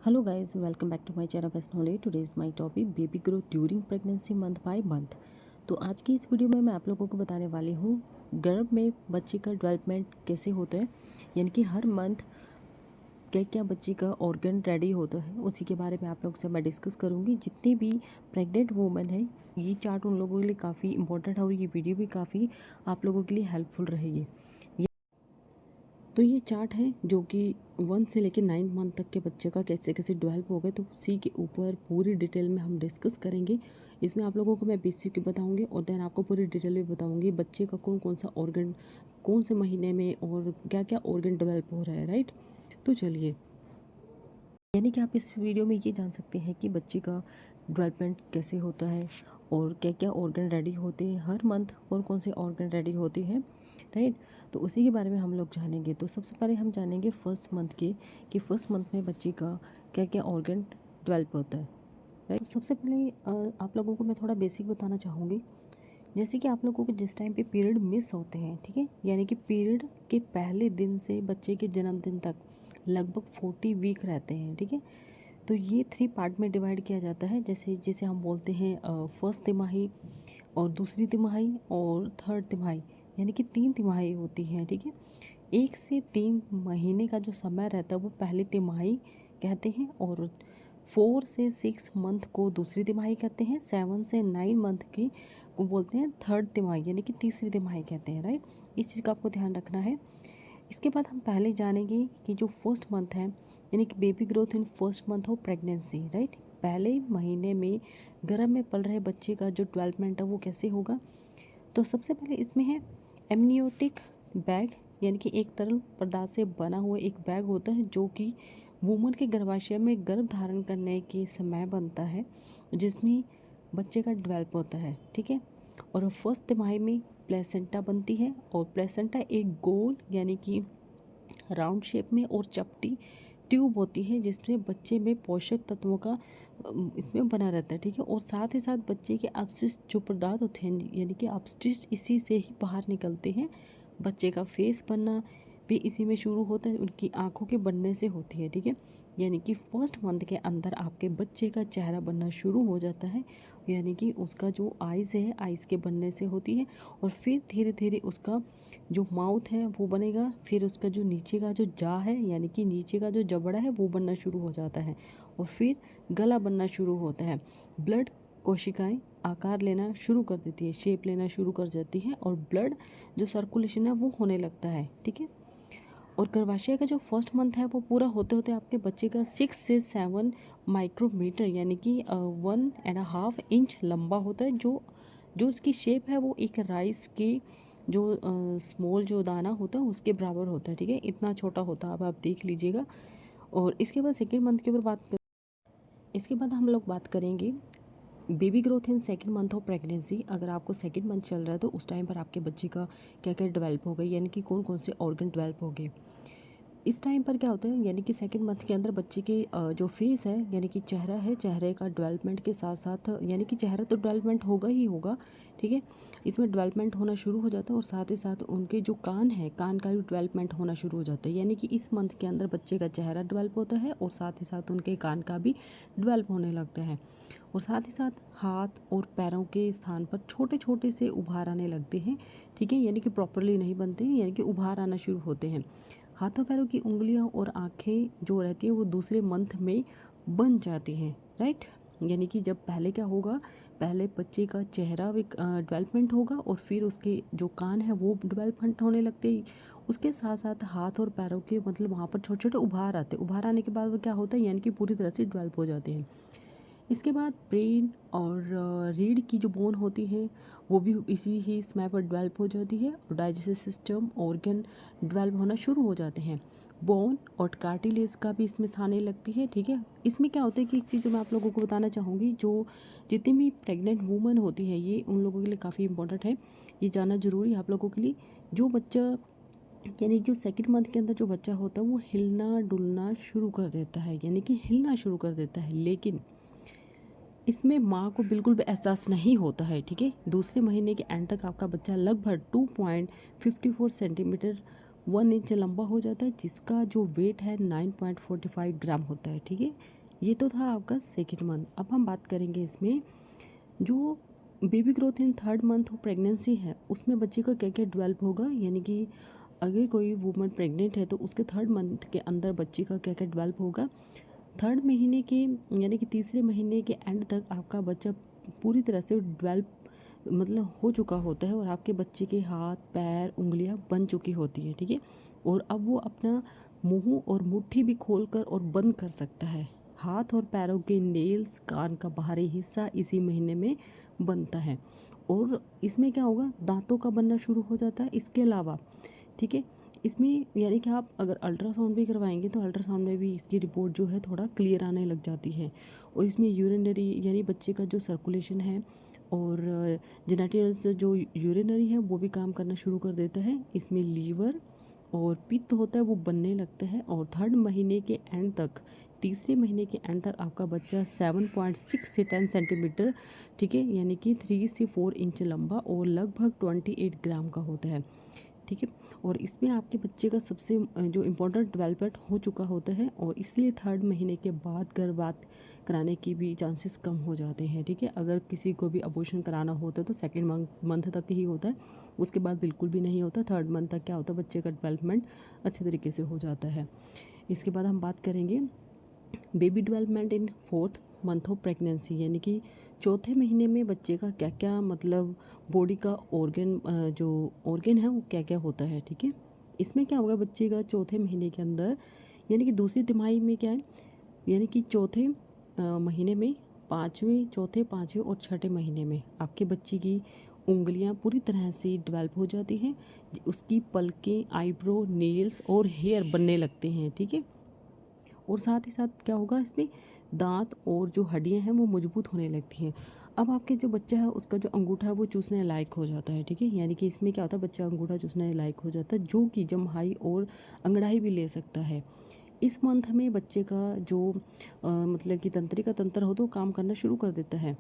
Hello guys, welcome back to my channel Best Knowledge. Today is my topic baby growth during pregnancy month by month. तो आज की इस video में मैं आप लोगों को बताने वाली हूँ गर्भ में बच्चे का डेवलपमेंट कैसे होता है, यानी कि हर मंथ क्या क्या बच्चे का ऑर्गन रेडी होता है, उसी के बारे में आप लोगों से मैं डिस्कस करूँगी। जितनी भी प्रेग्नेंट वूमेन है, ये चार्ट उन लोगों के लिए काफ़ी इंपॉर्टेंट है और ये वीडियो भी काफ़ी आप लोगों के लिए हेल्पफुल रहेगी। तो ये चार्ट है जो कि 1 से लेकर 9 मंथ तक के बच्चे का कैसे कैसे डेवलप हो गए, तो उसी के ऊपर पूरी डिटेल में हम डिस्कस करेंगे। इसमें आप लोगों को मैं बेसिक बताऊंगी और देन आपको पूरी डिटेल में बताऊंगी बच्चे का कौन कौन सा ऑर्गन कौन से महीने में और क्या क्या ऑर्गन डेवलप हो रहा है, राइट। तो चलिए, यानी कि आप इस वीडियो में ये जान सकते हैं कि बच्चे का डेवलपमेंट कैसे होता है और क्या क्या ऑर्गन रेडी होते हैं हर मंथ, कौन कौन से ऑर्गन रेडी होते हैं, राइट। तो उसी के बारे में हम लोग जानेंगे। तो सबसे पहले हम जानेंगे फर्स्ट मंथ के कि फर्स्ट मंथ में बच्चे का क्या क्या ऑर्गन डेवलप होता है, राइट। तो सबसे पहले आप लोगों को मैं थोड़ा बेसिक बताना चाहूँगी। जैसे कि आप लोगों को जिस टाइम पे पीरियड मिस होते हैं, ठीक है, यानी कि पीरियड के पहले दिन से बच्चे के जन्मदिन तक लगभग 40 वीक रहते हैं, ठीक है। तो ये 3 पार्ट में डिवाइड किया जाता है। जैसे जिसे हम बोलते हैं फर्स्ट तिमाही और दूसरी तिमाही और थर्ड तिमाही, यानी कि 3 तिमाही होती हैं, ठीक है। 1 से 3 महीने का जो समय रहता है वो पहली तिमाही कहते हैं और 4 से 6 मंथ को दूसरी तिमाही कहते हैं। 7 से 9 मंथ की को बोलते हैं थर्ड तिमाही, यानी कि तीसरी तिमाही कहते हैं, राइट। इस चीज़ का आपको ध्यान रखना है। इसके बाद हम पहले जानेंगे कि जो फर्स्ट मंथ है, यानी कि baby growth in first month of pregnancy, right. पहले महीने में गर्भ में पल रहे बच्चे का जो डेवलपमेंट है वो कैसे होगा। तो सबसे पहले इसमें है एमनियोटिक बैग, यानी कि एक तरल पदार्थ से बना हुआ एक बैग होता है जो कि वुमन के गर्भाशय में गर्भ धारण करने के समय बनता है, जिसमें बच्चे का डेवलप होता है, ठीक है। और फर्स्ट तिमाही में प्लेसेंटा बनती है और प्लेसेंटा एक गोल यानी कि राउंड शेप में और चपटी ट्यूब होती है जिसमें बच्चे में पोषक तत्वों का इसमें बना रहता है, ठीक है। और साथ ही साथ बच्चे के अपशिष्ट जो पदार्थ होते हैं, यानी कि अपशिष्ट इसी से ही बाहर निकलते हैं। बच्चे का फेस बनना भी इसी में शुरू होता है, उनकी आंखों के बनने से होती है, ठीक है। यानी कि फर्स्ट मंथ के अंदर आपके बच्चे का चेहरा बनना शुरू हो जाता है, यानी कि उसका जो आइज़ है आइज़ के बनने से होती है। और फिर धीरे धीरे उसका जो माउथ है वो बनेगा, फिर उसका जो नीचे का जो जा है यानी कि नीचे का जो जबड़ा है वो बनना शुरू हो जाता है और फिर गला बनना शुरू होता है। ब्लड कोशिकाएं आकार लेना शुरू कर देती है, शेप लेना शुरू कर जाती है और ब्लड जो सर्कुलेशन है वो होने लगता है, ठीक है। और गर्भाशय का जो फर्स्ट मंथ है वो पूरा होते होते आपके बच्चे का 6 से 7 माइक्रोमीटर यानी कि 1.5 इंच लंबा होता है। जो जो इसकी शेप है वो एक राइस के जो स्मॉल जो दाना होता है उसके बराबर होता है, ठीक है। इतना छोटा होता है, अब आप देख लीजिएगा। और इसके बाद सेकेंड मंथ के ऊपर इसके बाद हम लोग बात करेंगे baby growth in second month of pregnancy. अगर आपको सेकंड मंथ चल रहा है तो उस टाइम पर आपके बच्चे का क्या क्या डेवलप हो गई, यानी कि कौन कौन से ऑर्गन डेवलप हो गए। इस टाइम पर क्या होता है, यानी कि सेकंड मंथ के अंदर बच्चे के जो फेस है यानी कि चेहरा है, चेहरे का डेवलपमेंट के साथ साथ यानी कि चेहरा तो डेवलपमेंट होगा ही होगा, ठीक है। इसमें डेवलपमेंट होना शुरू हो जाता है और साथ ही साथ उनके जो कान है कान का भी डेवलपमेंट होना शुरू हो जाता है। यानी कि इस मंथ के अंदर बच्चे का चेहरा डेवलप होता है और साथ ही साथ उनके कान का भी डेवलप होने लगता है। और साथ ही साथ हाथ और पैरों के स्थान पर छोटे छोटे से उभार आने लगते हैं, ठीक है। यानी कि प्रॉपरली नहीं बनते हैं, यानी कि उभार आना शुरू होते हैं। हाथों पैरों की उंगलियां और आँखें जो रहती हैं वो दूसरे मंथ में बन जाती हैं, राइट। यानी कि जब पहले क्या होगा, पहले बच्चे का चेहरा डेवलपमेंट होगा और फिर उसके जो कान है वो डेवलपमेंट होने लगते हैं। उसके साथ साथ हाथ और पैरों के मतलब वहाँ पर छोटे छोटे उभार आते हैं। उभार आने के बाद वो क्या होता है, यानी कि पूरी तरह से डेवलप हो जाते हैं। इसके बाद ब्रेन और रीढ़ की जो बोन होती है वो भी इसी ही समय पर डेवलप हो जाती है और डाइजेस्टिव सिस्टम ऑर्गन डेवलप होना शुरू हो जाते हैं। बोन और कार्टिलेज का भी इसमें स्थान लगती है, ठीक है। इसमें क्या होता है कि एक चीज़ जो मैं आप लोगों को बताना चाहूँगी, जो जितनी भी प्रेग्नेंट वूमन होती है ये उन लोगों के लिए काफ़ी इंपॉर्टेंट है, ये जानना ज़रूरी है आप लोगों के लिए। जो बच्चा यानी जो सेकंड मंथ के अंदर जो बच्चा होता है वो हिलना डुलना शुरू कर देता है, यानी कि हिलना शुरू कर देता है, लेकिन इसमें माँ को बिल्कुल भी एहसास नहीं होता है, ठीक है। दूसरे महीने के एंड तक आपका बच्चा लगभग 2.54 सेंटीमीटर 1 इंच लंबा हो जाता है, जिसका जो वेट है 9.45 ग्राम होता है। ठीक है, ये तो था आपका सेकेंड मंथ। अब हम बात करेंगे इसमें जो baby growth in third month of pregnancy है, उसमें बच्चे का क्या क्या डेवलप होगा। यानी कि अगर कोई वुमन प्रेग्नेंट है तो उसके थर्ड मंथ के अंदर बच्चे का क्या क्या डेवलप होगा। थर्ड महीने के यानी कि तीसरे महीने के एंड तक आपका बच्चा पूरी तरह से डेवलप मतलब हो चुका होता है और आपके बच्चे के हाथ पैर उंगलियां बन चुकी होती है। ठीक है, और अब वो अपना मुंह और मुट्ठी भी खोलकर और बंद कर सकता है। हाथ और पैरों के नेल्स, कान का बाहरी हिस्सा इसी महीने में बनता है। और इसमें क्या होगा, दांतों का बनना शुरू हो जाता है। इसके अलावा ठीक है, इसमें यानी कि आप अगर अल्ट्रासाउंड भी करवाएंगे तो अल्ट्रासाउंड में भी इसकी रिपोर्ट जो है थोड़ा क्लियर आने लग जाती है। और इसमें यूरिनरी यानी बच्चे का जो सर्कुलेशन है और जेनेटिक्स जो यूरिनरी है वो भी काम करना शुरू कर देता है। इसमें लीवर और पित्त होता है वो बनने लगता है। और थर्ड महीने के एंड तक, तीसरे महीने के एंड तक आपका बच्चा 7.6 से 10 सेंटीमीटर ठीक है, यानी कि 3 से 4 इंच लंबा और लगभग 28 ग्राम का होता है। ठीक है, और इसमें आपके बच्चे का सबसे जो इम्पोर्टेंट डेवलपमेंट हो चुका होता है और इसलिए थर्ड महीने के बाद गर्भपात कराने की भी चांसेस कम हो जाते हैं। ठीक है, अगर किसी को भी अबॉर्शन कराना होता है तो सेकेंड मंथ तक ही होता है, उसके बाद बिल्कुल भी नहीं होता। थर्ड मंथ तक क्या होता है, बच्चे का डेवलपमेंट अच्छे तरीके से हो जाता है। इसके बाद हम बात करेंगे baby development in fourth month of pregnancy, यानी कि चौथे महीने में बच्चे का क्या क्या मतलब बॉडी का जो ऑर्गन है वो क्या क्या होता है। ठीक है, इसमें क्या होगा, बच्चे का चौथे महीने के अंदर यानी कि दूसरी तिमाही में क्या है, यानी कि चौथे महीने में चौथे पाँचवें और छठे महीने में आपके बच्चे की उंगलियां पूरी तरह से डेवलप हो जाती हैं। उसकी पलकें, आईब्रो, नेल्स और हेयर बनने लगते हैं। ठीक है, और साथ ही साथ क्या होगा, इसमें दांत और जो हड्डियां हैं वो मजबूत होने लगती हैं। अब आपके जो बच्चा है उसका जो अंगूठा है वो चूसने लायक हो जाता है। ठीक है, यानी कि इसमें क्या होता है, बच्चा अंगूठा चूसने लायक हो जाता है, जो कि जम्हाई और अंगड़ाई भी ले सकता है। इस मंथ में बच्चे का जो मतलब कि तंत्रिका तंत्र हो तो काम करना शुरू कर देता है,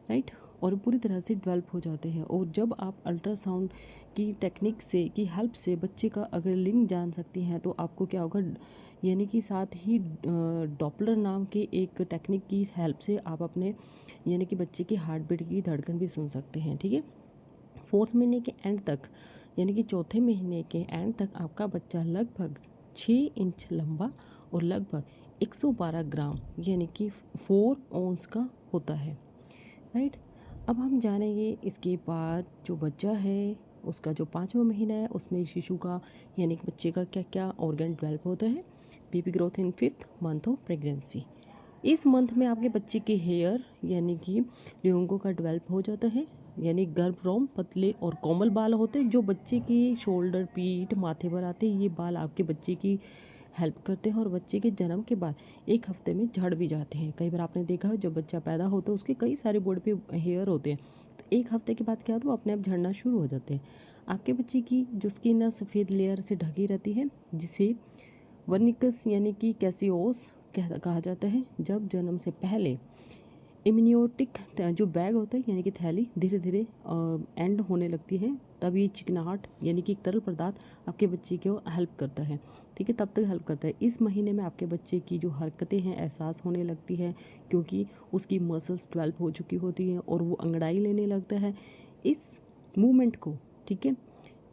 राइट, और पूरी तरह से डेवलप हो जाते हैं। और जब आप अल्ट्रासाउंड की टेक्निक से की हेल्प से बच्चे का अगर लिंग जान सकती हैं तो आपको क्या होगा, यानी कि साथ ही डॉपलर नाम के एक टेक्निक की हेल्प से आप अपने यानी कि बच्चे की हार्ट बीट की धड़कन भी सुन सकते हैं। ठीक है, फोर्थ महीने के एंड तक यानी कि चौथे महीने के एंड तक आपका बच्चा लगभग 6 इंच लंबा और लगभग 112 ग्राम यानी कि 4 औंस का होता है, राइट। अब हम जानेंगे इसके बाद जो बच्चा है उसका जो 5वां महीना है उसमें शिशु का यानी कि बच्चे का क्या क्या ऑर्गन डेवलप होता है। Baby growth in fifth month of pregnancy, इस मंथ में आपके बच्चे के हेयर यानी कि ल्योंगो का डेवलप हो जाता है। यानी गर्भरोम पतले और कोमल बाल होते हैं जो बच्चे के शोल्डर, पीठ, माथे पर आते हैं। ये बाल आपके बच्चे की हेल्प करते हैं और बच्चे के जन्म के बाद 1 हफ्ते में झड़ भी जाते हैं। कई बार आपने देखा है जब बच्चा पैदा होता है उसके कई सारे बॉडी पे हेयर होते हैं, तो 1 हफ्ते के बाद क्या होता है वो अपने आप झड़ना शुरू हो जाते हैं। आपके बच्चे की जो स्किन है सफ़ेद लेयर से ढकी रहती है, जिसे वर्निकस यानी कि कैसियोस कहा जाता है। जब जन्म से पहले इम्यूनियोटिक जो बैग होता है यानी कि थैली धीरे धीरे एंड होने लगती है, तब ये चिकनाहट यानी कि एक तरल पदार्थ आपके बच्चे को हेल्प करता है। ठीक है, तब तक हेल्प करता है। इस महीने में आपके बच्चे की जो हरकतें हैं एहसास होने लगती है, क्योंकि उसकी मसल्स डेवलप हो चुकी होती हैं और वो अंगड़ाई लेने लगता है। इस मूवमेंट को ठीक है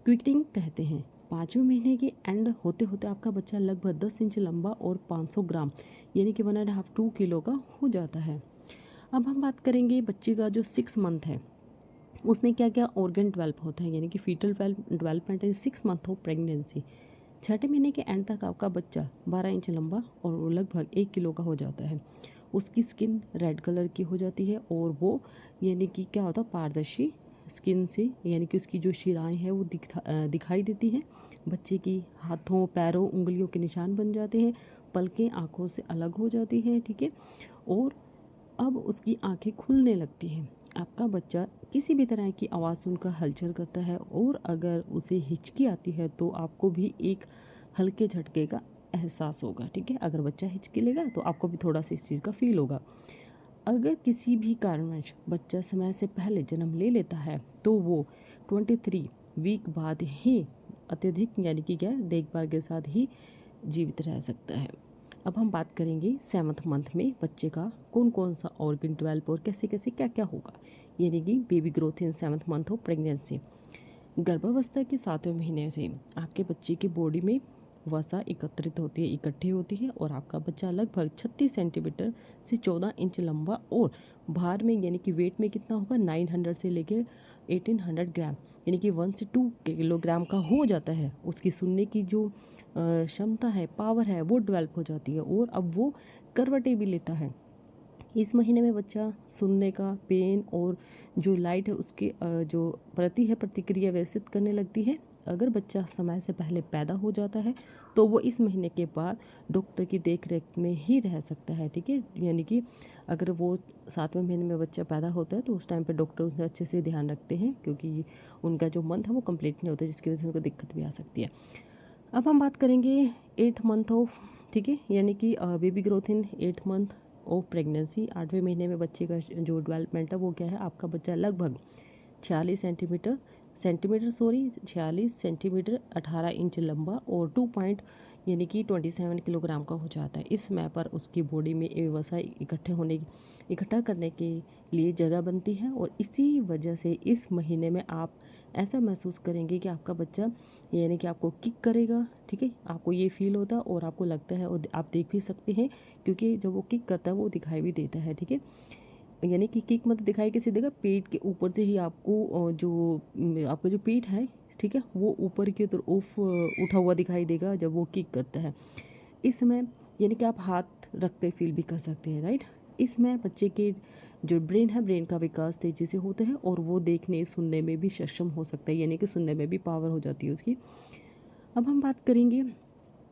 क्विकनिंग कहते हैं। 5वें महीने के एंड होते होते आपका बच्चा लगभग 10 इंच लंबा और 500 ग्राम यानी कि 1.5 2 किलो का हो जाता है। अब हम बात करेंगे बच्चे का जो 6 मंथ है उसमें क्या क्या ऑर्गन डेवलप होता है, यानी कि foetal development in 6 month of pregnancy. छठे महीने के एंड तक आपका बच्चा 12 इंच लंबा और लगभग 1 किलो का हो जाता है। उसकी स्किन रेड कलर की हो जाती है और वो यानी कि क्या होता है पारदर्शी स्किन से, यानी कि उसकी जो शिराएँ हैं वो दिखाई देती हैं। बच्चे की हाथों, पैरों, उंगलियों के निशान बन जाते हैं। पलकें आँखों से अलग हो जाती हैं। ठीक है, और अब उसकी आंखें खुलने लगती हैं। आपका बच्चा किसी भी तरह की आवाज़ सुनकर हलचल करता है और अगर उसे हिचकी आती है तो आपको भी एक हल्के झटके का एहसास होगा। ठीक है, अगर बच्चा हिचकी लेगा तो आपको भी थोड़ा सा इस चीज़ का फील होगा। अगर किसी भी कारणवश बच्चा समय से पहले जन्म ले लेता है तो वो 23 वीक बाद ही अत्यधिक यानी कि क्या देखभाल के साथ ही जीवित रह सकता है। अब हम बात करेंगे 7th मंथ में बच्चे का कौन कौन सा ऑर्गन डेवलप और कैसे कैसे क्या क्या होगा, यानी कि baby growth in 7th month of pregnancy. गर्भावस्था के 7वें महीने से आपके बच्चे की बॉडी में वसा एकत्रित होती है, इकट्ठी होती है और आपका बच्चा लगभग 36 सेंटीमीटर से 14 इंच लंबा और भार में यानी कि वेट में कितना होगा 900 से लेकर 1800 ग्राम यानी कि 1 से 2 किलोग्राम का हो जाता है। उसकी सुनने की जो क्षमता है, पावर है, वो डेवलप हो जाती है और अब वो करवटें भी लेता है। इस महीने में बच्चा सुनने का, पेन और जो लाइट है उसके जो प्रति है प्रतिक्रिया व्यवस्थित करने लगती है। अगर बच्चा समय से पहले पैदा हो जाता है तो वो इस महीने के बाद डॉक्टर की देखरेख में ही रह सकता है, ठीक है। यानी कि अगर वो 7वें महीने में बच्चा पैदा होता है तो उस टाइम पे डॉक्टर उनसे अच्छे से ध्यान रखते हैं, क्योंकि उनका जो मंथ है वो कंप्लीट नहीं होता, जिसकी वजह से उनको दिक्कत भी आ सकती है। अब हम बात करेंगे 8th मंथ ऑफ, ठीक है, यानी कि baby growth in 8th month of pregnancy. 8वें महीने में बच्चे का जो डेवलपमेंट है वो क्या है, आपका बच्चा लगभग 46 सेंटीमीटर 18 इंच लंबा और 2 पॉइंट यानी कि 27 किलोग्राम का हो जाता है। इस समय पर उसकी बॉडी में वसा इकट्ठा करने के लिए जगह बनती है और इसी वजह से इस महीने में आप ऐसा महसूस करेंगे कि आपका बच्चा यानी कि आपको किक करेगा, ठीक है। आपको ये फील होता है और आपको लगता है और आप देख भी सकते हैं, क्योंकि जब वो किक करता है वो दिखाई भी देता है, ठीक है। यानी कि किक मत दिखाई कैसे देगा, पेट के ऊपर से ही आपको आपका जो पेट है, ठीक है, वो ऊपर की तरफ उठा हुआ दिखाई देगा जब वो किक करता है। इस समय यानी कि आप हाथ रखते फील भी कर सकते हैं, राइट। इसमें बच्चे के जो ब्रेन है, ब्रेन का विकास तेज़ी से होता है और वो देखने सुनने में भी सक्षम हो सकता है, यानी कि सुनने में भी पावर हो जाती है उसकी। अब हम बात करेंगे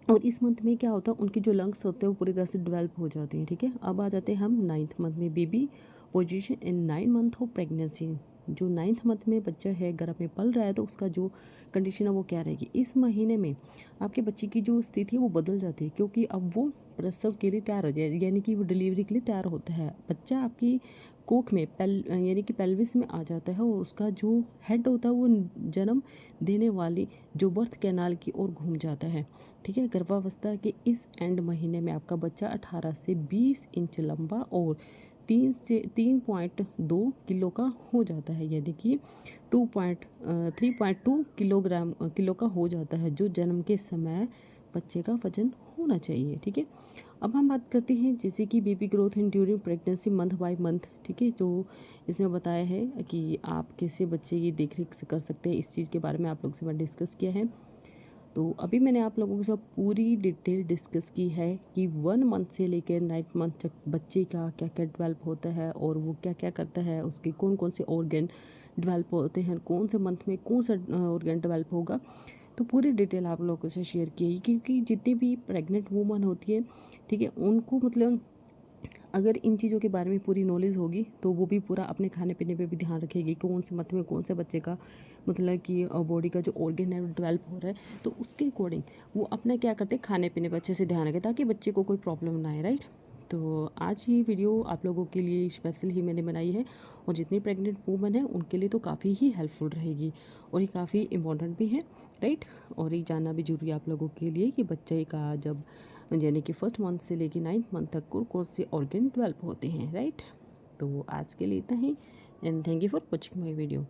और इस मंथ में क्या होता है, उनके जो लंग्स होते हैं वो पूरी तरह से डेवलप हो जाते हैं, ठीक है। अब आ जाते हैं हम 9th मंथ में, baby position in 9 month of pregnancy. जो 9th मंथ में बच्चा है गर्भ में पल रहा है तो उसका जो कंडीशन है वो क्या रहेगी। इस महीने में आपके बच्चे की जो स्थिति है वो बदल जाती है, क्योंकि अब वो प्रसव के लिए तैयार हो जाए, यानी कि वो डिलीवरी के लिए तैयार होता है। बच्चा आपकी कोख में यानी कि पेल्विस में आ जाता है और उसका जो हेड होता है वो जन्म देने वाली जो बर्थ कैनाल की ओर घूम जाता है, ठीक है। गर्भावस्था के इस एंड महीने में आपका बच्चा 18 से 20 इंच लंबा और 3.2 किलो का हो जाता है, यानी कि 3.2 किलो का हो जाता है, जो जन्म के समय बच्चे का वजन होना चाहिए, ठीक है। अब हम बात करते हैं जैसे कि baby growth in during pregnancy month by month, ठीक है। जो इसमें बताया है कि आप कैसे बच्चे की देखरेख कर सकते हैं, इस चीज़ के बारे में आप लोगों से मैं डिस्कस किया है। तो अभी मैंने आप लोगों के साथ पूरी डिटेल डिस्कस की है कि 1 मंथ से लेकर 9th मंथ तक बच्चे का क्या क्या डेवलप होता है और वो क्या क्या करता है, उसके कौन कौन से ऑर्गन डेवलप होते हैं, कौन से मंथ में कौन सा ऑर्गन डेवलप होगा। तो पूरी डिटेल आप लोगों से शेयर की है, क्योंकि जितनी भी प्रेग्नेंट वूमन होती है, ठीक है, उनको मतलब अगर इन चीज़ों के बारे में पूरी नॉलेज होगी तो वो भी पूरा अपने खाने पीने पे भी ध्यान रखेगी, कौन से मंथ में कौन से बच्चे का मतलब कि बॉडी का जो ऑर्गन है वो डेवलप हो रहा है, तो उसके अकॉर्डिंग वो अपना क्या करते हैं, खाने पीने पर अच्छे से ध्यान रखें ताकि बच्चे को कोई प्रॉब्लम ना आए, राइट। तो आज ये वीडियो आप लोगों के लिए स्पेशल ही मैंने बनाई है और जितनी प्रेग्नेंट वूमन है उनके लिए तो काफ़ी ही हेल्पफुल रहेगी और ये काफ़ी इम्पोर्टेंट भी है, राइट। और ये जानना भी जरूरी है आप लोगों के लिए कि बच्चे का जब यानी कि 1st मंथ से लेकर 9th मंथ तक कौन से ऑर्गन डेवलप होते हैं, राइट। तो आज के लिए इतना ही and thank you for watching my video.